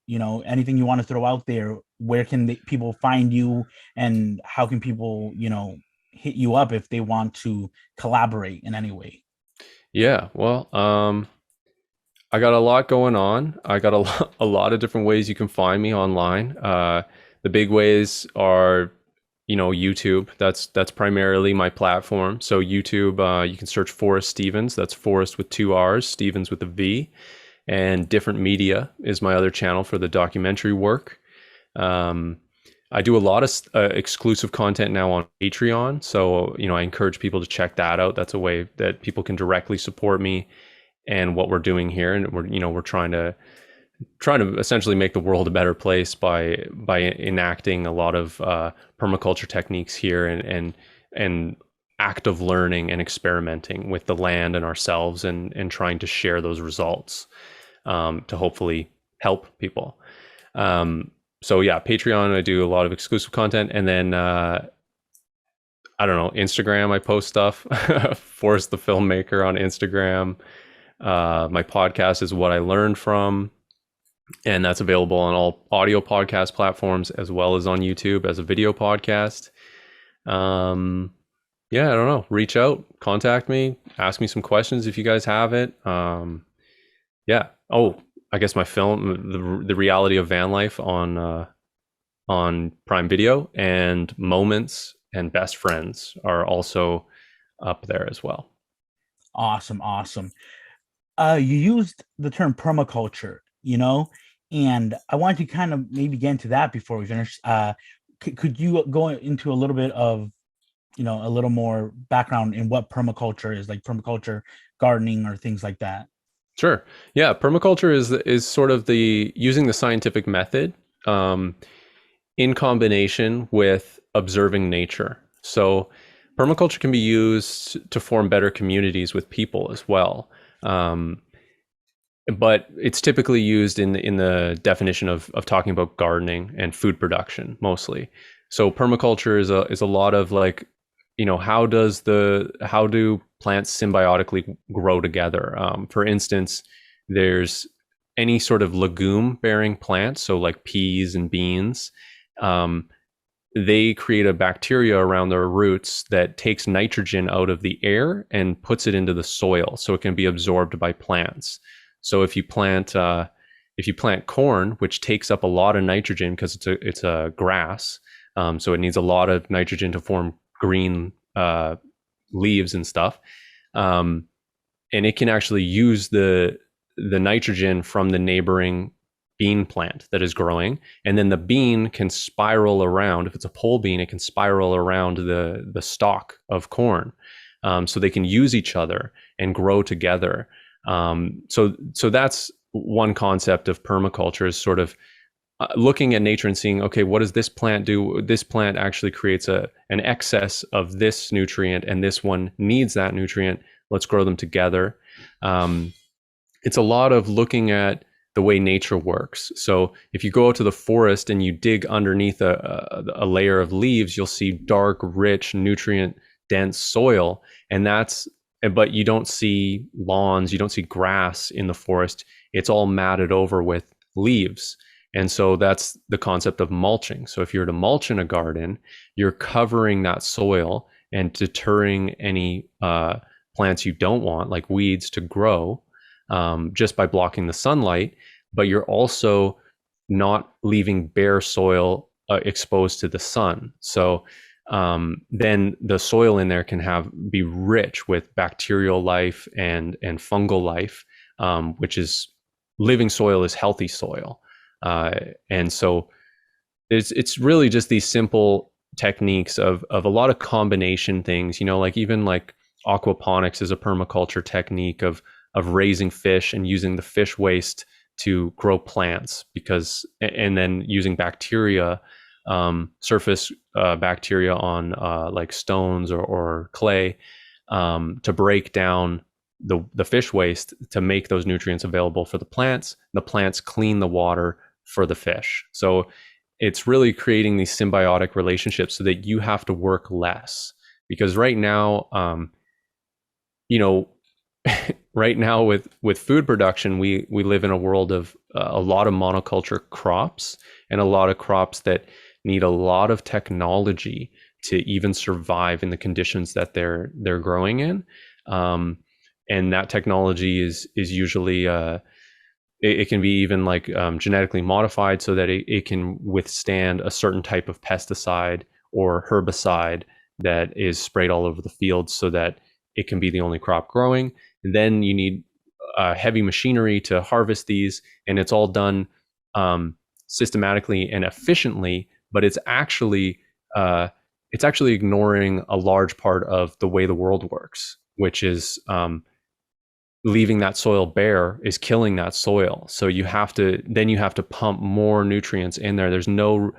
You know, anything you want to throw out there. Where can people find you, and how can people, you know, hit you up if they want to collaborate in any way? Yeah, well, I got a lot going on. I got a lot of different ways you can find me online. The big ways are, you know, YouTube. That's primarily my platform. So YouTube, you can search Forrest Stevens. That's Forrest with two R's, Stevens with a V. And Different Media is my other channel for the documentary work. Um, I do a lot of exclusive content now on Patreon. So, you know, I encourage people to check that out. That's a way that people can directly support me and what we're doing here. And we're trying to essentially make the world a better place by enacting a lot of permaculture techniques here and active learning and experimenting with the land and ourselves and trying to share those results to hopefully help people. So yeah, Patreon, I do a lot of exclusive content, and then I don't know, Instagram, I post stuff. Forrest the filmmaker on Instagram. My podcast is What I Learned From, and that's available on all audio podcast platforms as well as on YouTube as a video podcast. Yeah, I don't know. Reach out, contact me, ask me some questions if you guys have it. Yeah. Oh, I guess my film, the reality of van life on Prime Video, and Moments and Best Friends are also up there as well. Awesome, awesome. You used the term permaculture, you know, and I wanted to kind of maybe get into that before we finish. Could you go into a little bit of, you know, a little more background in what permaculture is, like permaculture gardening or things like that? Sure. Yeah, permaculture is sort of the using the scientific method um, in combination with observing nature. So permaculture can be used to form better communities with people as well. Um, but it's typically used in the definition of talking about gardening and food production mostly. So permaculture is a lot of like, you know, how do plants symbiotically grow together? For instance, there's any sort of legume bearing plants, so like peas and beans. Um, they create a bacteria around their roots that takes nitrogen out of the air and puts it into the soil, so it can be absorbed by plants. So if you plant corn, which takes up a lot of nitrogen because it's a grass, so it needs a lot of nitrogen to form green leaves and stuff. Um, and it can actually use the nitrogen from the neighboring bean plant that is growing, and then the bean can spiral around. If it's a pole bean, it can spiral around the stalk of corn, so they can use each other and grow together. So that's one concept of permaculture, is sort of looking at nature and seeing, okay, what does this plant do? This plant actually creates an excess of this nutrient, and this one needs that nutrient. Let's grow them together. It's a lot of looking at the way nature works. So if you go out to the forest and you dig underneath a layer of leaves, you'll see dark, rich, nutrient dense soil. But you don't see lawns, you don't see grass in the forest. It's all matted over with leaves. And so that's the concept of mulching. So if you're to mulch in a garden, you're covering that soil and deterring any plants you don't want, like weeds, to grow, just by blocking the sunlight. But you're also not leaving bare soil exposed to the sun. So then the soil in there can be rich with bacterial life and fungal life, which is, living soil is healthy soil. And so it's really just these simple techniques of a lot of combination things, like even like aquaponics is a permaculture technique of raising fish and using the fish waste to grow plants, and then using bacteria, surface bacteria on like stones or clay, to break down the fish waste to make those nutrients available for the plants. The plants clean the water for the fish. So it's really creating these symbiotic relationships so that you have to work less. Because right now, right now with food production, we live in a world of a lot of monoculture crops, and a lot of crops that need a lot of technology to even survive in the conditions that they're growing in. And that technology is usually it can be even like genetically modified so that it can withstand a certain type of pesticide or herbicide that is sprayed all over the field, so that it can be the only crop growing. And then you need heavy machinery to harvest these, and it's all done systematically and efficiently, but it's actually ignoring a large part of the way the world works, which is leaving that soil bare is killing that soil. So you have to pump more nutrients in there. There's no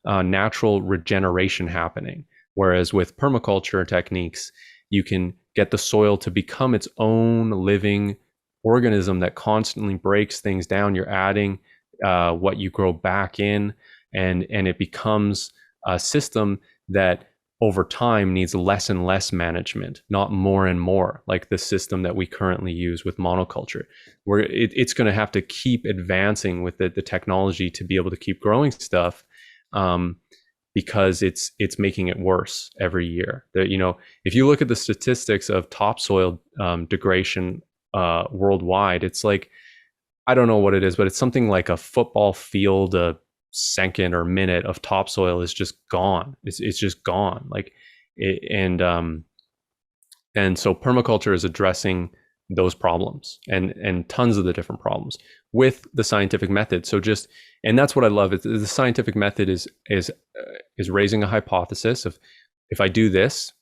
natural regeneration happening. Whereas with permaculture techniques, you can get the soil to become its own living organism that constantly breaks things down. You're adding what you grow back in, and it becomes a system that over time needs less and less management, not more and more, like the system that we currently use with monoculture, where it's going to have to keep advancing with the technology to be able to keep growing stuff, because it's making it worse every year. If you look at the statistics of topsoil degradation worldwide, it's like, I don't know what it is, but it's something like a football field a second or minute of topsoil is just gone. It's just gone. And so permaculture is addressing those problems and tons of the different problems with the scientific method. And that's what I love. The scientific method is raising a hypothesis of, if I do this,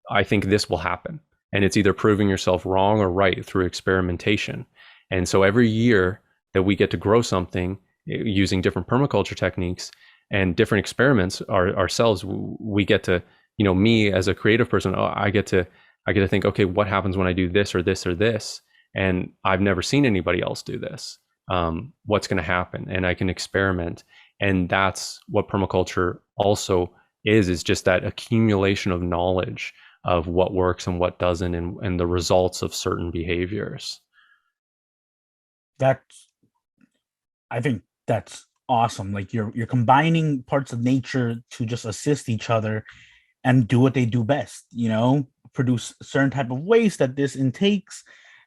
I think this will happen. And it's either proving yourself wrong or right through experimentation. And so every year that we get to grow something using different permaculture techniques and different experiments ourselves, we get to, me as a creative person, I get to think, okay, what happens when I do this or this or this? And I've never seen anybody else do this. What's going to happen? And I can experiment. And that's what permaculture also is just that accumulation of knowledge of what works and what doesn't, and the results of certain behaviors. I think that's awesome. Like you're combining parts of nature to just assist each other and do what they do best, produce a certain type of waste that this intakes.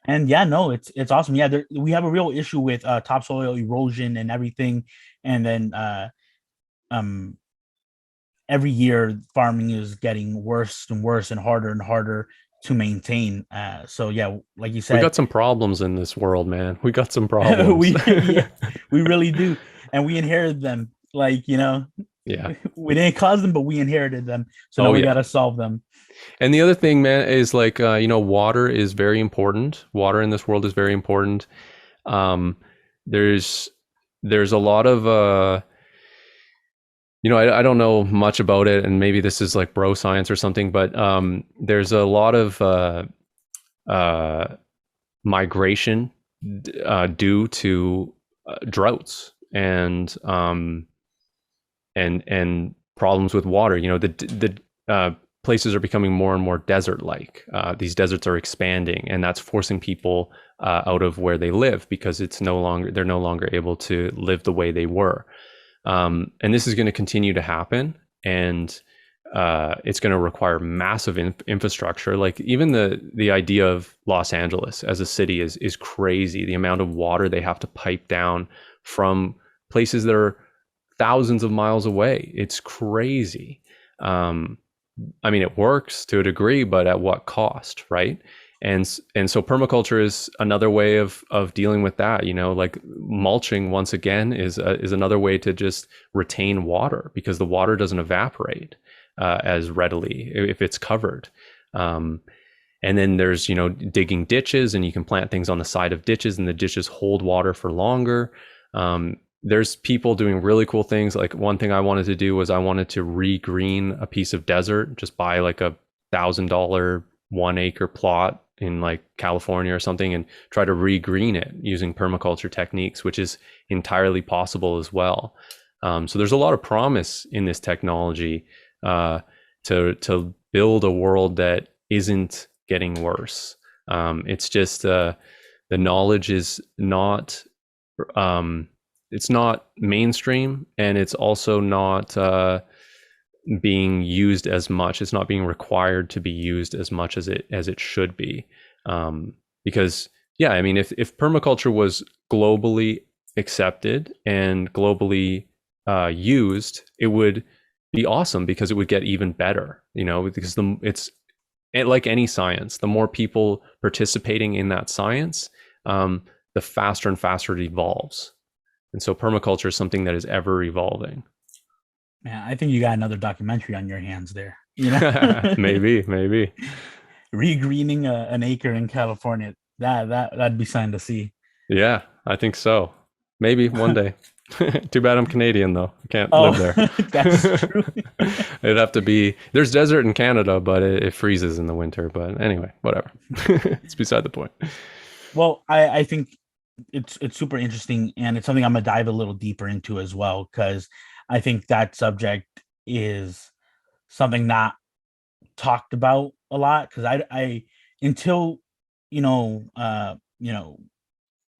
And yeah, no, it's awesome. Yeah, we have a real issue with topsoil erosion and everything. And then every year farming is getting worse and worse and harder to maintain. So yeah, like you We said, got some problems in this world, man. We got some problems. we yeah, we really do, and we inherited them. Like, Yeah. we didn't cause them, but we inherited them. So now Oh we yeah. got to solve them. And the other thing, man, is like water is very important. Water in this world is very important. Um, there's there's a lot of I don't know much about it, and maybe this is like bro science or something, but there's a lot of uh, migration due to droughts and problems with water. The places are becoming more and more desert-like. These deserts are expanding, and that's forcing people out of where they live because they're no longer able to live the way they were. And this is going to continue to happen, and it's going to require massive infrastructure. Like even the idea of Los Angeles as a city is crazy. The amount of water they have to pipe down from places that are thousands of miles away. It's crazy. I mean, it works to a degree, but at what cost, right? And so permaculture is another way of dealing with that. Like mulching once again is another way to just retain water because the water doesn't evaporate as readily if it's covered. And then there's digging ditches, and you can plant things on the side of ditches, and the ditches hold water for longer. There's people doing really cool things. Like one thing I wanted to do was I wanted to re-green a piece of desert, just buy like $1,000 1 acre plot in like California or something and try to re-green it using permaculture techniques, which is entirely possible as well. So there's a lot of promise in this technology to build a world that isn't getting worse. It's just the knowledge is not it's not mainstream, and it's also not being used as much. It's not being required to be used as much as it should be. Because yeah, I mean, if permaculture was globally accepted and globally used, it would be awesome because it would get even better. Because it's like any science, the more people participating in that science, the faster and faster it evolves. And so permaculture is something that is ever evolving. Man, I think you got another documentary on your hands there. You know, Maybe. Regreening an acre in California. That'd be something to see. Yeah, I think so. Maybe one day. Too bad I'm Canadian though. I can't Oh, live there. that's true. It'd have to be. There's desert in Canada, but it freezes in the winter. But anyway, whatever. It's beside the point. Well, I think it's super interesting, and it's something I'm gonna dive a little deeper into as well, because I think that subject is something not talked about a lot. Because I until you know uh you know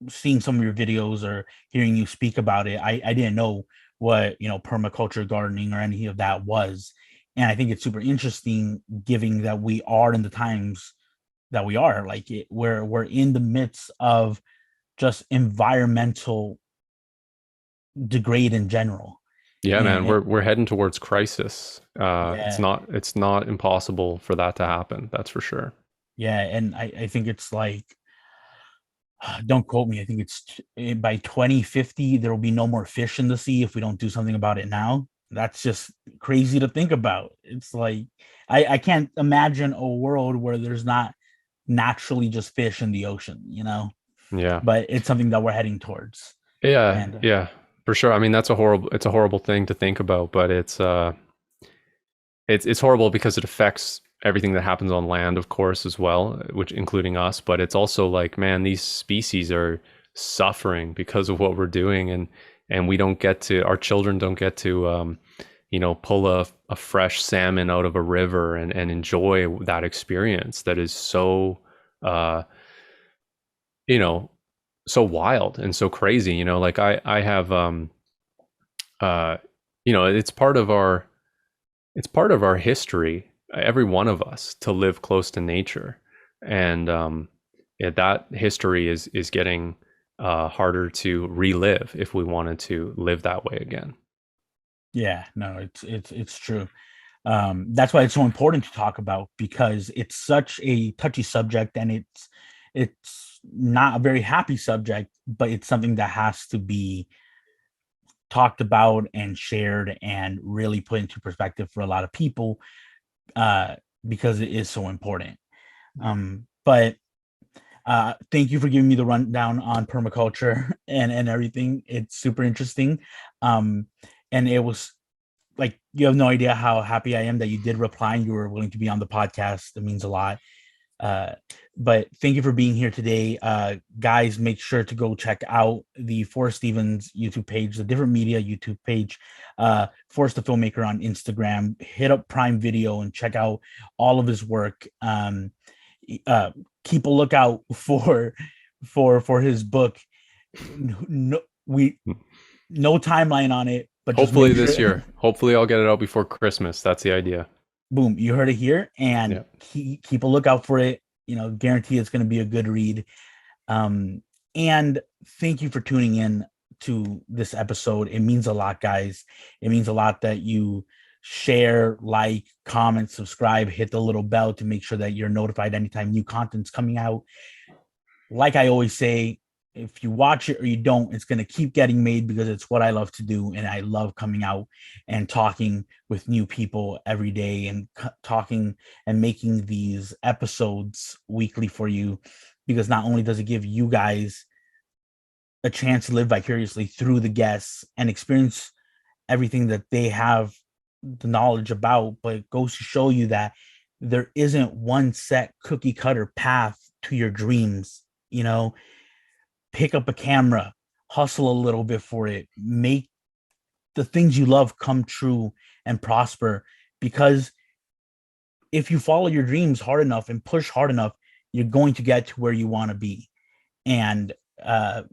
seeing some of your videos or hearing you speak about it, I didn't know what permaculture gardening or any of that was. And I think it's super interesting, given that we are in the times that we are, like we're in the midst of just environmental degrade in general. Yeah, man, And we're heading towards crisis. yeah, It's not impossible for that to happen. That's for sure. yeah, and I think it's like, don't quote me, I think it's by 2050 there will be no more fish in the sea if we don't do something about it now. That's just crazy to think about. It's like I can't imagine a world where there's not naturally just fish in the ocean. Yeah. But it's something that we're heading towards. Yeah, And yeah, for sure. I mean, it's a horrible thing to think about, but it's horrible because it affects everything that happens on land, of course, as well, which including us. But it's also like, man, these species are suffering because of what we're doing, and we don't get to. Our children don't get to, pull a fresh salmon out of a river and enjoy that experience that is so, you know, so wild and so crazy. Like I have, uh, it's part of our history, every one of us, to live close to nature, and yeah, that history is getting harder to relive if we wanted to live that way again. Yeah, no, it's true. That's why it's so important to talk about, because it's such a touchy subject, and it's not a very happy subject, but it's something that has to be talked about and shared and really put into perspective for a lot of people, uh, because it is so important. But thank you for giving me the rundown on permaculture and everything. It's super interesting. Um, and it was like, you have no idea how happy I am that you did reply and you were willing to be on the podcast. It means a lot. Uh, but thank you for being here today. Guys, make sure to go check out the Forrest Stevens YouTube page, the Different Media YouTube page, Forrest the Filmmaker on Instagram. Hit up Prime Video and check out all of his work. Uh, Keep a lookout for his book. No, we no timeline on it, but just Hopefully make this sure. year. Hopefully I'll get it out before Christmas. That's the idea. Boom, you heard it here, and Yeah. keep a lookout for it. Guarantee it's going to be a good read. And thank you for tuning in to this episode. It means a lot, guys. It means a lot that you share, like, comment, subscribe, hit the little bell to make sure that you're notified anytime new content's coming out. Like I always say, if you watch it or you don't, it's going to keep getting made, because it's what I love to do. And I love coming out and talking with new people every day, and talking and making these episodes weekly for you, because not only does it give you guys a chance to live vicariously through the guests and experience everything that they have the knowledge about, but it goes to show you that there isn't one set cookie cutter path to your dreams. Pick up a camera, hustle a little bit for it, make the things you love come true and prosper. Because if you follow your dreams hard enough and push hard enough, you're going to get to where you want to be. And uh,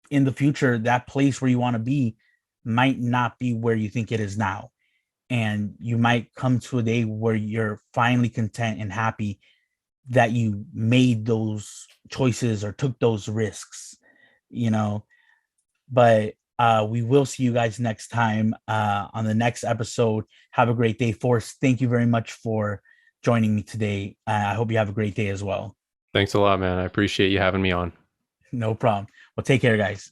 in the future, that place where you want to be might not be where you think it is now. And you might come to a day where you're finally content and happy that you made those choices or took those risks, you know. But we will see you guys next time on the next episode. Have a great day. Forrest, thank you very much for joining me today. I hope you have a great day as well. Thanks a lot, man. I appreciate you having me on. No problem. Well, take care, guys.